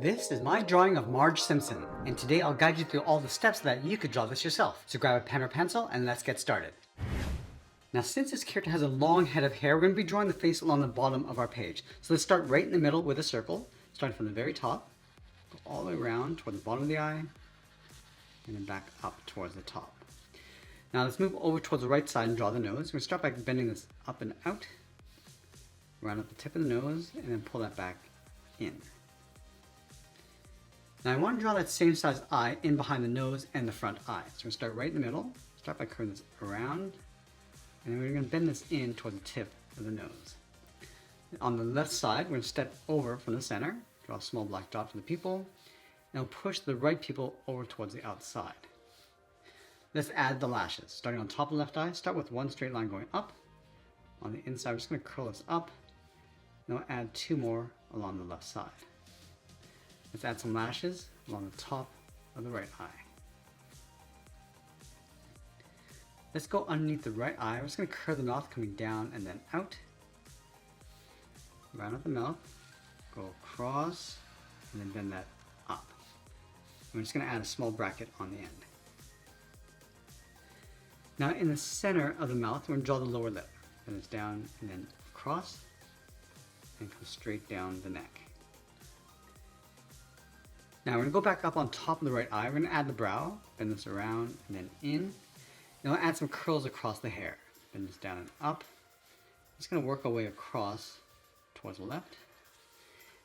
This is my drawing of Marge Simpson, and today I'll guide you through all the steps that you could draw this yourself. So grab a pen or pencil and let's get started. Now since this character has a long head of hair, we're going to be drawing the face along the bottom of our page. So let's start right in the middle with a circle, starting from the very top, go all the way around toward the bottom of the eye, and then back up towards the top. Now let's move over towards the right side and draw the nose. We're going to start by bending this up and out, round up the tip of the nose, and then pull that back in. Now I want to draw that same size eye in behind the nose and the front eye. So we're going to start right in the middle, start by curving this around, and then we're going to bend this in toward the tip of the nose. On the left side, we're going to step over from the center, draw a small black dot for the pupil, and we'll push the right pupil over towards the outside. Let's add the lashes. Starting on top of the left eye, start with one straight line going up. On the inside, we're just going to curl this up, and we'll add two more along the left side. Let's add some lashes along the top of the right eye. Let's go underneath the right eye. We're just going to curve the mouth coming down and then out. Round up the mouth, go across, and then bend that up. We're just going to add a small bracket on the end. Now in the center of the mouth, we're going to draw the lower lip. Bend this down and then across, and come straight down the neck. Now we're going to go back up on top of the right eye. We're going to add the brow, bend this around and then in. And we'll add some curls across the hair. Bend this down and up. Just going to work our way across towards the left.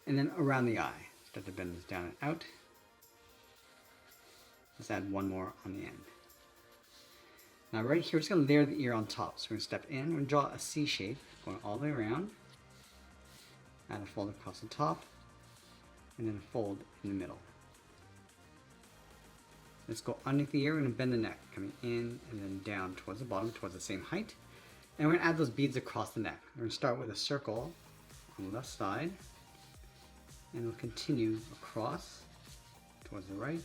And then around the eye. Start to bend this down and out. Let's add one more on the end. Now right here, we're just going to layer the ear on top. So we're going to step in, we're going to draw a C shape going all the way around. Add a fold across the top. And then a fold in the middle. Let's go underneath the ear. We're going to bend the neck, coming in and then down towards the bottom, towards the same height. And we're going to add those beads across the neck. We're going to start with a circle on the left side, and we'll continue across towards the right.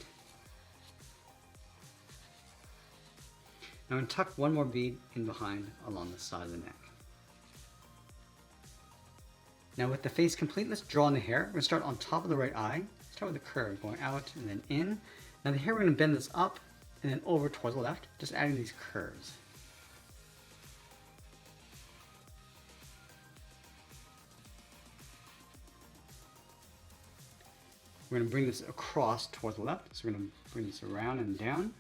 Now I'm going to tuck one more bead in behind along the side of the neck. Now with the face complete, let's draw in the hair. We're going to start on top of the right eye. Start with a curve going out and then in. Now the hair, we're going to bend this up and then over towards the left, just adding these curves. We're going to bring this across towards the left, so we're going to bring this around and down.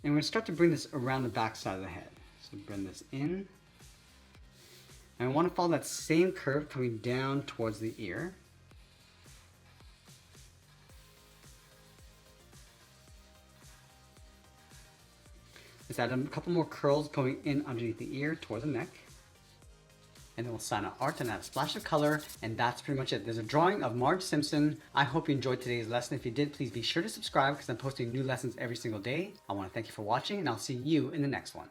And we're going to start to bring this around the back side of the head. So bring this in. And I want to follow that same curve coming down towards the ear. Let's add a couple more curls going in underneath the ear towards the neck. And then we'll sign our art and add a splash of color, and that's pretty much it. There's a drawing of Marge Simpson. I hope you enjoyed today's lesson. If you did, please be sure to subscribe because I'm posting new lessons every single day. I want to thank you for watching, and I'll see you in the next one.